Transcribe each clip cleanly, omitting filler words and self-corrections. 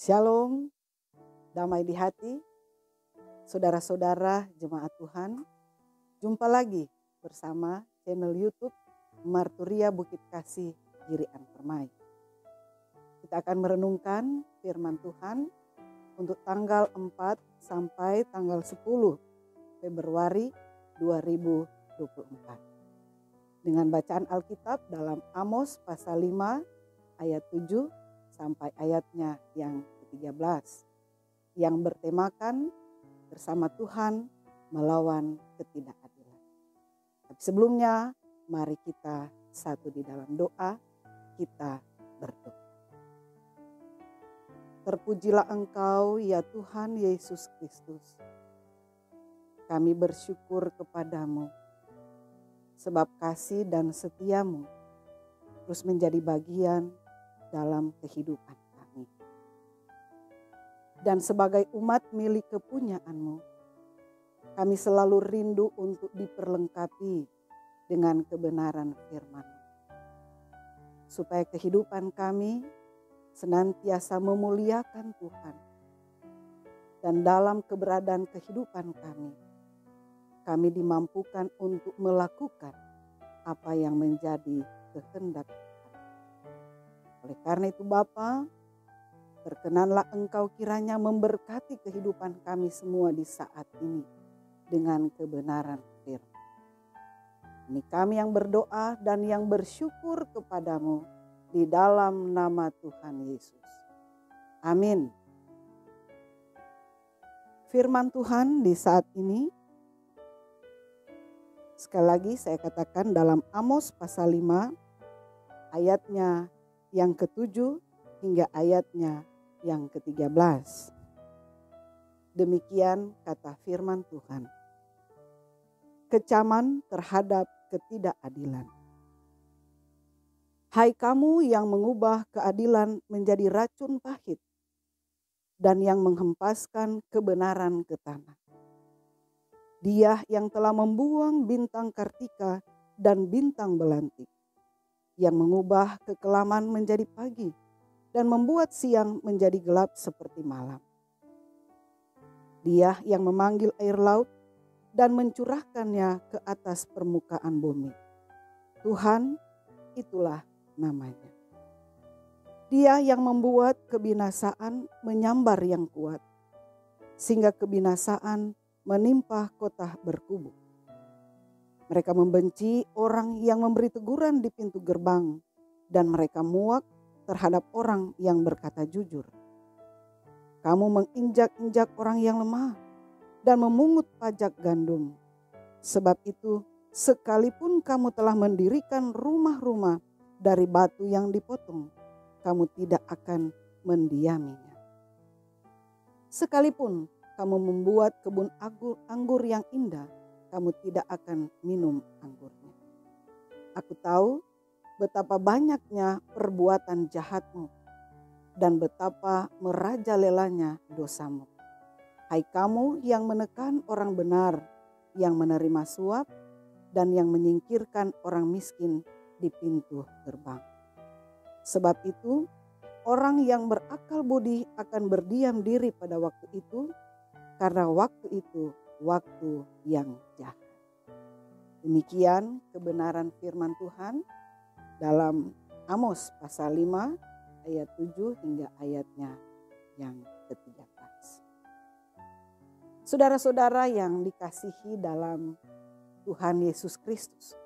Shalom, damai di hati, saudara-saudara jemaat Tuhan. Jumpa lagi bersama channel YouTube Marturia Bukit Kasih Girian Permai. Kita akan merenungkan firman Tuhan untuk tanggal 4 sampai tanggal 10 Februari 2024. Dengan bacaan Alkitab dalam Amos pasal 5 ayat 7 sampai ayatnya yang ke-13 yang bertemakan bersama Tuhan melawan ketidakadilan. Tapi sebelumnya mari kita satu di dalam doa, kita berdoa. Terpujilah Engkau ya Tuhan Yesus Kristus. Kami bersyukur kepadamu sebab kasih dan setiamu terus menjadi bagian dalam kehidupan kami. Dan sebagai umat milik kepunyaanmu, kami selalu rindu untuk diperlengkapi dengan kebenaran firman-Mu. Supaya kehidupan kami senantiasa memuliakan Tuhan. Dan dalam keberadaan kehidupan kami dimampukan untuk melakukan apa yang menjadi kehendak Tuhan. Oleh karena itu Bapa, berkenanlah Engkau kiranya memberkati kehidupan kami semua di saat ini dengan kebenaran firman. Ini kami yang berdoa dan yang bersyukur kepadamu di dalam nama Tuhan Yesus. Amin. Firman Tuhan di saat ini, sekali lagi saya katakan dalam Amos pasal 5 ayatnya yang ke-7 hingga ayatnya yang ke-13. Demikian kata firman Tuhan. Kecaman terhadap ketidakadilan. Hai kamu yang mengubah keadilan menjadi racun pahit dan yang menghempaskan kebenaran ke tanah. Dia yang telah membuang bintang Kartika dan bintang belantik, yang mengubah kekelaman menjadi pagi dan membuat siang menjadi gelap seperti malam. Dia yang memanggil air laut dan mencurahkannya ke atas permukaan bumi. Tuhan, itulah namanya. Dia yang membuat kebinasaan menyambar yang kuat, sehingga kebinasaan menimpa kota berkubu. Mereka membenci orang yang memberi teguran di pintu gerbang, dan mereka muak terhadap orang yang berkata jujur. Kamu menginjak-injak orang yang lemah dan memungut pajak gandum. Sebab itu, sekalipun kamu telah mendirikan rumah-rumah dari batu yang dipotong, kamu tidak akan mendiaminya. Sekalipun kamu membuat kebun anggur yang indah, kamu tidak akan minum anggurnya. Aku tahu betapa banyaknya perbuatan jahatmu dan betapa merajalelanya dosamu. Hai kamu yang menekan orang benar, yang menerima suap, dan yang menyingkirkan orang miskin di pintu gerbang. Sebab itu, orang yang berakal budi akan berdiam diri pada waktu itu, karena waktu itu waktu yang jahat. Demikian kebenaran firman Tuhan dalam Amos pasal 5 ayat 7 hingga ayatnya yang ke-13. Saudara-saudara yang dikasihi dalam Tuhan Yesus Kristus.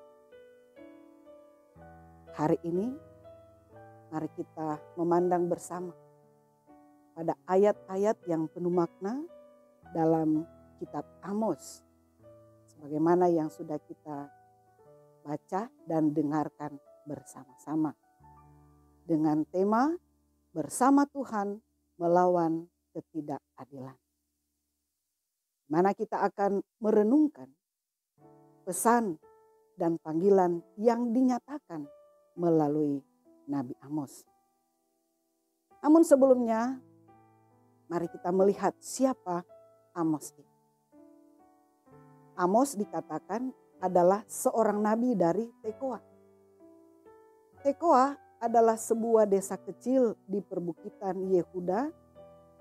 Hari ini mari kita memandang bersama pada ayat-ayat yang penuh makna dalam kitab Amos, sebagaimana yang sudah kita baca dan dengarkan bersama-sama, dengan tema bersama Tuhan melawan ketidakadilan. Mana kita akan merenungkan pesan dan panggilan yang dinyatakan melalui Nabi Amos. Namun sebelumnya, mari kita melihat siapa Amos itu. Amos dikatakan adalah seorang nabi dari Tekoa. Tekoa adalah sebuah desa kecil di perbukitan Yehuda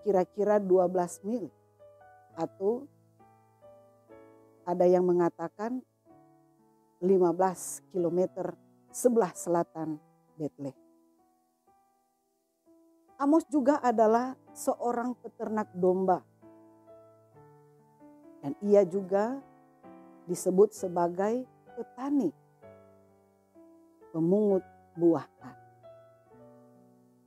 kira-kira 12 mil atau ada yang mengatakan 15 kilometer sebelah selatan Betlehem. Amos juga adalah seorang peternak domba. Dan ia juga disebut sebagai petani, pemungut buah ara.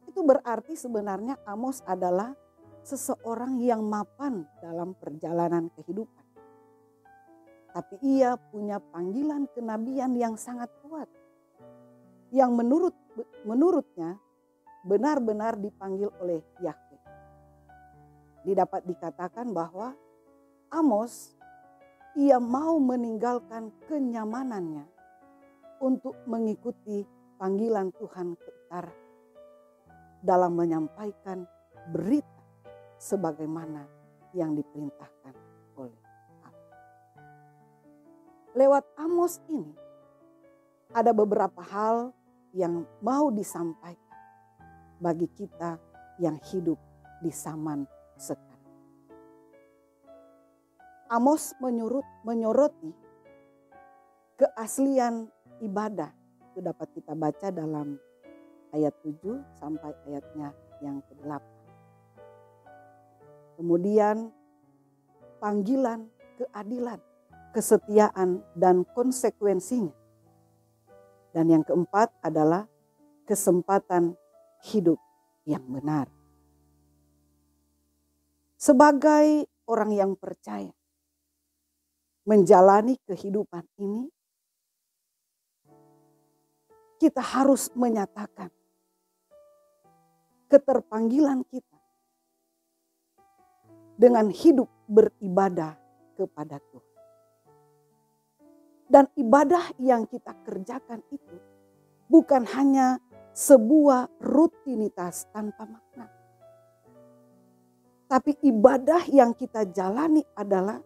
Itu berarti sebenarnya Amos adalah seseorang yang mapan dalam perjalanan kehidupan. Tapi ia punya panggilan kenabian yang sangat kuat. Yang menurutnya benar-benar dipanggil oleh Yahwe. Dapat dikatakan bahwa Amos ia mau meninggalkan kenyamanannya untuk mengikuti panggilan Tuhan ke utara dalam menyampaikan berita sebagaimana yang diperintahkan oleh Allah. Lewat Amos ini ada beberapa hal yang mau disampaikan bagi kita yang hidup di zaman sekarang. Amos menyoroti keaslian ibadah. Itu dapat kita baca dalam ayat 7 sampai ayatnya yang ke-8. Kemudian panggilan keadilan, kesetiaan dan konsekuensinya. Dan yang keempat adalah kesempatan hidup yang benar. Sebagai orang yang percaya menjalani kehidupan ini, kita harus menyatakan keterpanggilan kita dengan hidup beribadah kepada Tuhan. Dan ibadah yang kita kerjakan itu bukan hanya sebuah rutinitas tanpa makna. Tapi ibadah yang kita jalani adalah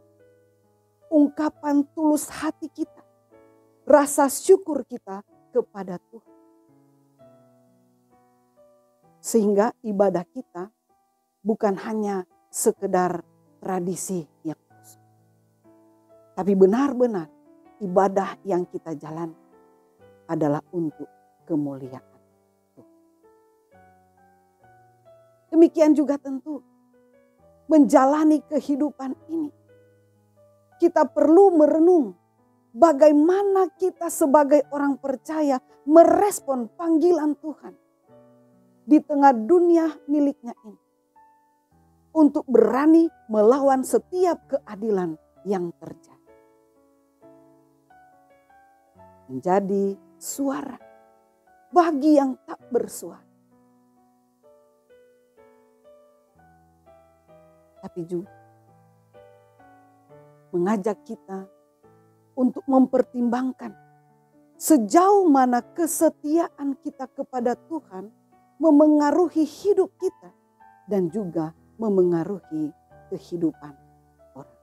ungkapan tulus hati kita, rasa syukur kita kepada Tuhan. Sehingga ibadah kita bukan hanya sekedar tradisi yang kosong. Tapi benar-benar ibadah yang kita jalankan adalah untuk kemuliaan. Demikian juga tentu menjalani kehidupan ini. Kita perlu merenung bagaimana kita sebagai orang percaya merespon panggilan Tuhan di tengah dunia miliknya ini. Untuk berani melawan setiap keadilan yang terjadi. Menjadi suara bagi yang tak bersuara. Tapi juga mengajak kita untuk mempertimbangkan sejauh mana kesetiaan kita kepada Tuhan memengaruhi hidup kita dan juga memengaruhi kehidupan orang.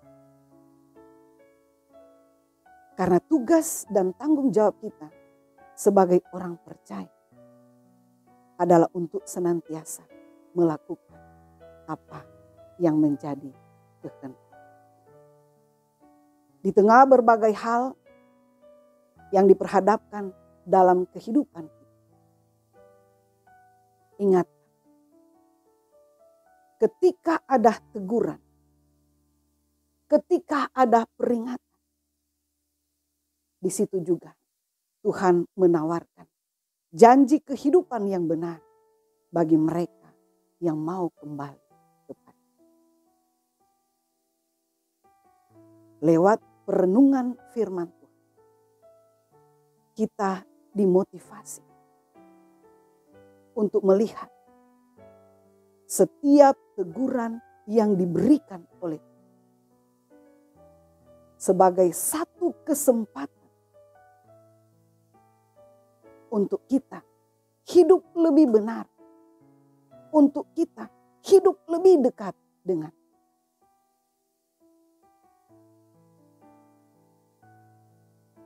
Karena tugas dan tanggung jawab kita sebagai orang percaya adalah untuk senantiasa melakukan apa yang menjadi kehendak. Di tengah berbagai hal yang diperhadapkan dalam kehidupan kita. Ingat, ketika ada teguran, ketika ada peringatan, di situ juga Tuhan menawarkan janji kehidupan yang benar bagi mereka yang mau kembali. Lewat perenungan firman Tuhan, kita dimotivasi untuk melihat setiap teguran yang diberikan oleh Tuhan sebagai satu kesempatan untuk kita hidup lebih benar, untuk kita hidup lebih dekat dengan.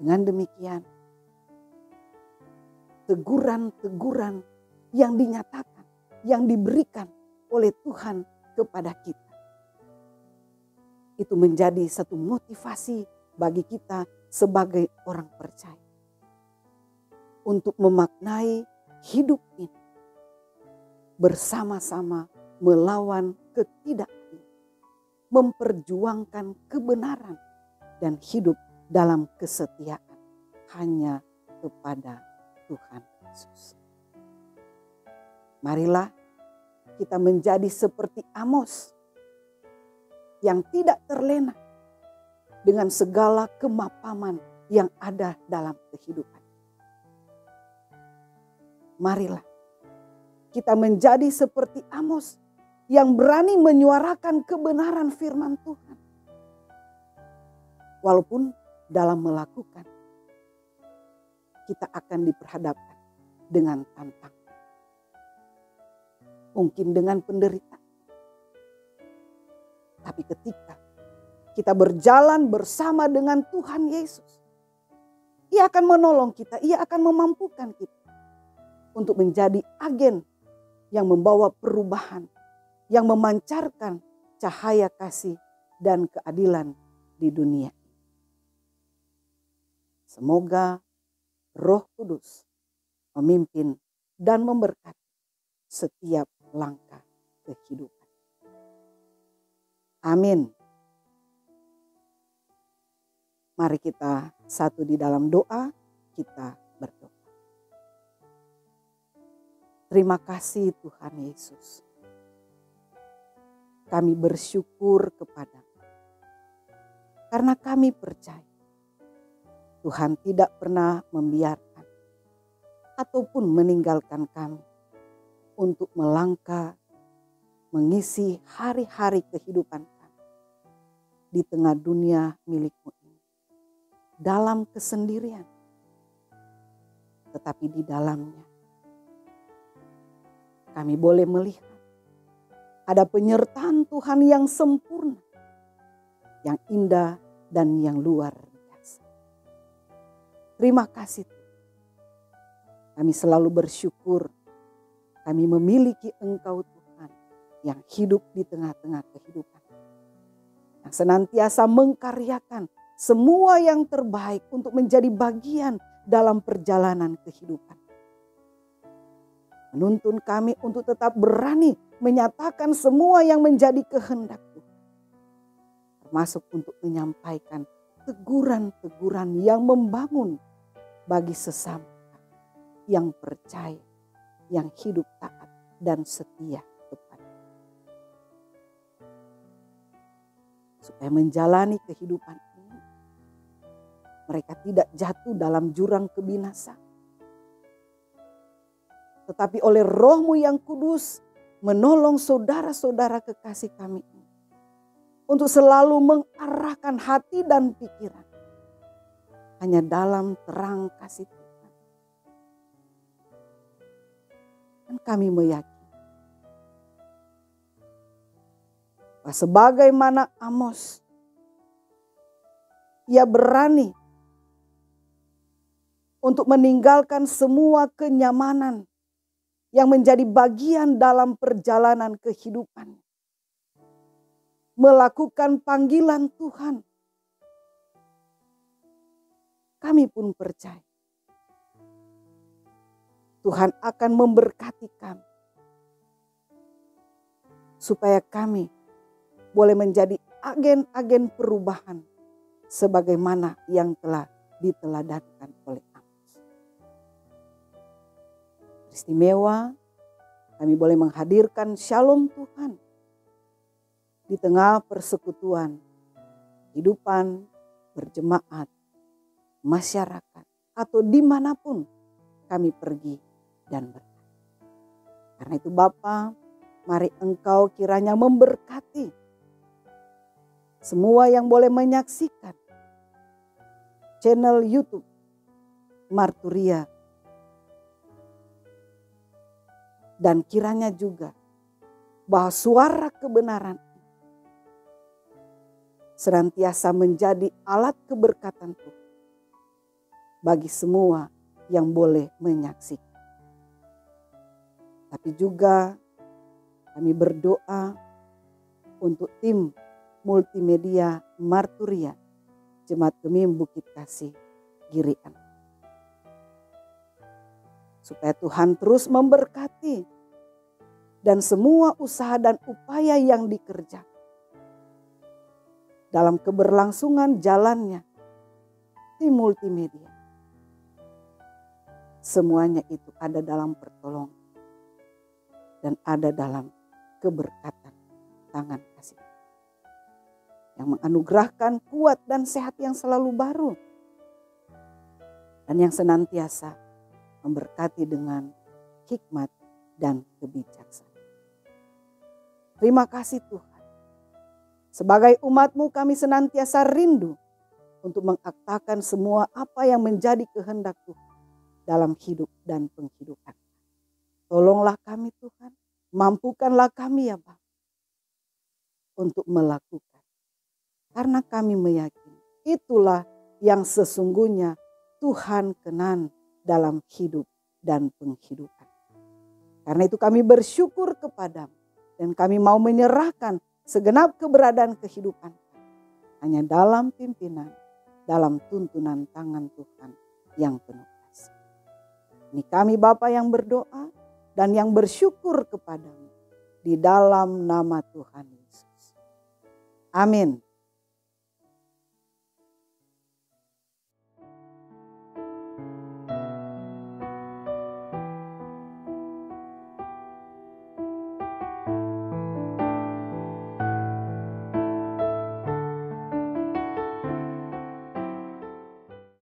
Dengan demikian, teguran-teguran yang dinyatakan, yang diberikan oleh Tuhan kepada kita. Itu menjadi satu motivasi bagi kita sebagai orang percaya. Untuk memaknai hidup ini. Bersama-sama melawan ketidakadilan. Memperjuangkan kebenaran dan hidup dalam kesetiaan hanya kepada Tuhan Yesus. Marilah kita menjadi seperti Amos yang tidak terlena dengan segala kemapaman yang ada dalam kehidupan. Marilah kita menjadi seperti Amos yang berani menyuarakan kebenaran firman Tuhan. Walaupun dalam melakukan, kita akan diperhadapkan dengan tantangan. Mungkin dengan penderitaan. Tapi ketika kita berjalan bersama dengan Tuhan Yesus, Ia akan menolong kita, Ia akan memampukan kita untuk menjadi agen yang membawa perubahan, yang memancarkan cahaya kasih dan keadilan di dunia. Semoga Roh Kudus memimpin dan memberkati setiap langkah kehidupan. Amin. Mari kita satu di dalam doa, kita berdoa. Terima kasih Tuhan Yesus. Kami bersyukur kepada-Mu. Karena kami percaya Tuhan tidak pernah membiarkan ataupun meninggalkan kami untuk melangkah mengisi hari-hari kehidupan kami di tengah dunia milik-Mu ini. Dalam kesendirian, tetapi di dalamnya kami boleh melihat ada penyertaan Tuhan yang sempurna, yang indah dan yang luar biasa. Terima kasih Tuhan. Kami selalu bersyukur kami memiliki Engkau Tuhan yang hidup di tengah-tengah kehidupan. Yang senantiasa mengkaryakan semua yang terbaik untuk menjadi bagian dalam perjalanan kehidupan. Menuntun kami untuk tetap berani menyatakan semua yang menjadi kehendak Tuhan. Termasuk untuk menyampaikan teguran-teguran yang membangun bagi sesama yang percaya, yang hidup taat dan setia kepada. Supaya menjalani kehidupan ini, mereka tidak jatuh dalam jurang kebinasaan. Tetapi oleh Roh-Mu yang kudus menolong saudara-saudara kekasih kami ini. Untuk selalu mengarahkan hati dan pikiran hanya dalam terang kasih Tuhan. Dan kami meyakini bahwa sebagaimana Amos, ia berani untuk meninggalkan semua kenyamanan yang menjadi bagian dalam perjalanan kehidupan. Melakukan panggilan Tuhan. Kami pun percaya Tuhan akan memberkati kami. Supaya kami boleh menjadi agen-agen perubahan. Sebagaimana yang telah diteladankan oleh Amos. Istimewa, kami boleh menghadirkan shalom Tuhan. Di tengah persekutuan, kehidupan, berjemaat, masyarakat, atau dimanapun kami pergi dan berada. Karena itu Bapa, mari Engkau kiranya memberkati semua yang boleh menyaksikan channel YouTube Marturia. Dan kiranya juga bahwa suara kebenaran senantiasa menjadi alat keberkatan Tuhan bagi semua yang boleh menyaksikan. Tapi juga kami berdoa untuk tim multimedia Marturia, Jemaat Gemim Bukit Kasih, Girian. Supaya Tuhan terus memberkati dan semua usaha dan upaya yang dikerjakan dalam keberlangsungan jalannya tim multimedia. Semuanya itu ada dalam pertolongan dan ada dalam keberkatan tangan kasih yang menganugerahkan kuat dan sehat yang selalu baru dan yang senantiasa memberkati dengan hikmat dan kebijaksanaan. Terima kasih Tuhan. Sebagai umat-Mu kami senantiasa rindu untuk mengaktakan semua apa yang menjadi kehendak Tuhan dalam hidup dan penghidupan. Tolonglah kami Tuhan, mampukanlah kami ya Bapa untuk melakukan. Karena kami meyakini itulah yang sesungguhnya Tuhan kenan dalam hidup dan penghidupan. Karena itu kami bersyukur kepadamu dan kami mau menyerahkan segenap keberadaan kehidupan hanya dalam pimpinan, dalam tuntunan tangan Tuhan yang penuh. Ini kami Bapa yang berdoa dan yang bersyukur kepadamu di dalam nama Tuhan Yesus. Amin.